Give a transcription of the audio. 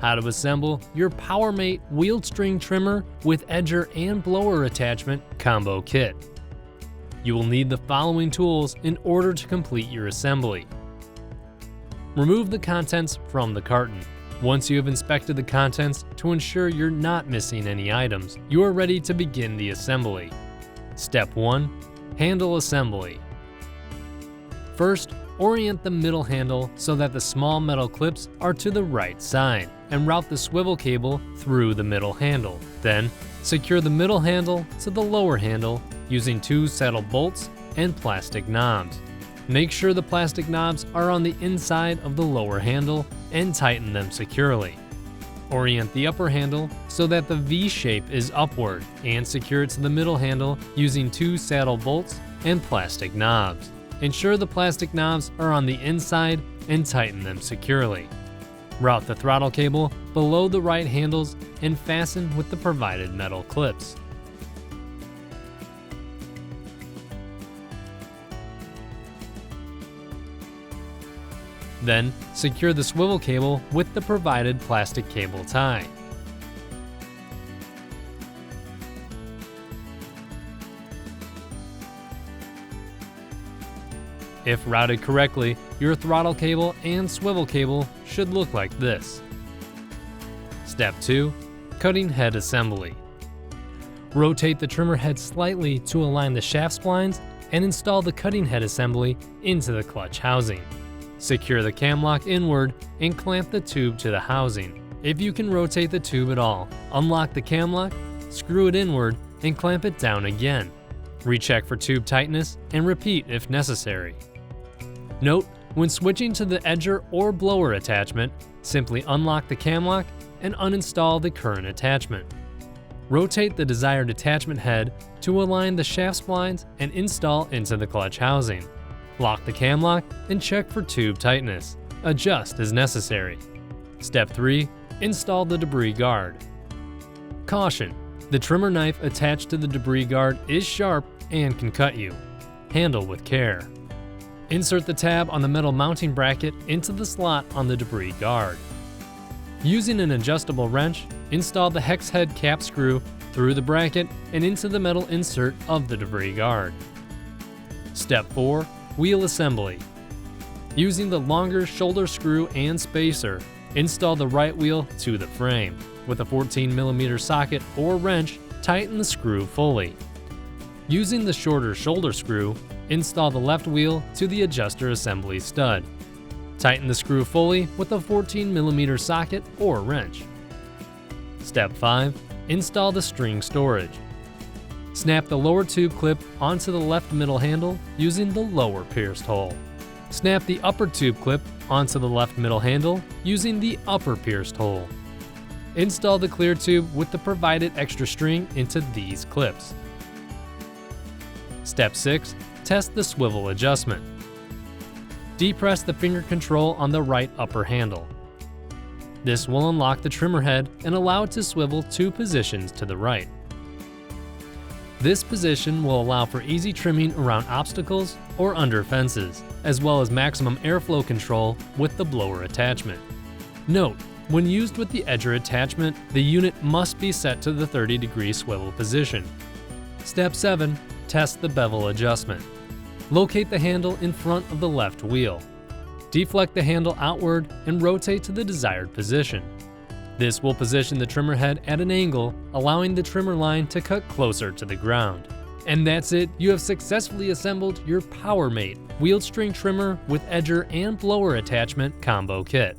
How to assemble your Powermate wheeled string trimmer with edger and blower attachment combo kit. You will need the following tools in order to complete your assembly. Remove the contents from the carton. Once you have inspected the contents to ensure you're not missing any items, you are ready to begin the assembly. Step 1. Handle assembly. First, orient the middle handle so that the small metal clips are to the right side, and route the swivel cable through the middle handle. Then, secure the middle handle to the lower handle using 2 saddle bolts and plastic knobs. Make sure the plastic knobs are on the inside of the lower handle and tighten them securely. Orient the upper handle so that the V shape is upward and secure it to the middle handle using 2 saddle bolts and plastic knobs. Ensure the plastic knobs are on the inside and tighten them securely. Route the throttle cable below the right handles and fasten with the provided metal clips. Then, secure the swivel cable with the provided plastic cable tie. If routed correctly, your throttle cable and swivel cable should look like this. Step 2. Cutting head assembly. Rotate the trimmer head slightly to align the shaft splines and install the cutting head assembly into the clutch housing. Secure the cam lock inward and clamp the tube to the housing. If you can rotate the tube at all, unlock the cam lock, screw it inward, and clamp it down again. Recheck for tube tightness and repeat if necessary. Note, when switching to the edger or blower attachment, simply unlock the cam lock and uninstall the current attachment. Rotate the desired attachment head to align the shaft splines and install into the clutch housing. Lock the cam lock and check for tube tightness. Adjust as necessary. Step 3. Install the debris guard. Caution: the trimmer knife attached to the debris guard is sharp and can cut you. Handle with care. Insert the tab on the metal mounting bracket into the slot on the debris guard. Using an adjustable wrench, install the hex head cap screw through the bracket and into the metal insert of the debris guard. Step 4. Wheel assembly. Using the longer shoulder screw and spacer, install the right wheel to the frame. With a 14mm socket or wrench, tighten the screw fully. Using the shorter shoulder screw, install the left wheel to the adjuster assembly stud. Tighten the screw fully with a 14mm socket or wrench. Step 5. Install the string storage. Snap the lower tube clip onto the left middle handle using the lower pierced hole. Snap the upper tube clip onto the left middle handle using the upper pierced hole. Install the clear tube with the provided extra string into these clips. Step 6. Test the swivel adjustment. Depress the finger control on the right upper handle. This will unlock the trimmer head and allow it to swivel 2 positions to the right. This position will allow for easy trimming around obstacles or under fences, as well as maximum airflow control with the blower attachment. Note, when used with the edger attachment, the unit must be set to the 30-degree swivel position. Step 7. Test the bevel adjustment. Locate the handle in front of the left wheel. Deflect the handle outward and rotate to the desired position. This will position the trimmer head at an angle, allowing the trimmer line to cut closer to the ground. And that's it, you have successfully assembled your Powermate wheeled string trimmer with edger and blower attachment combo kit.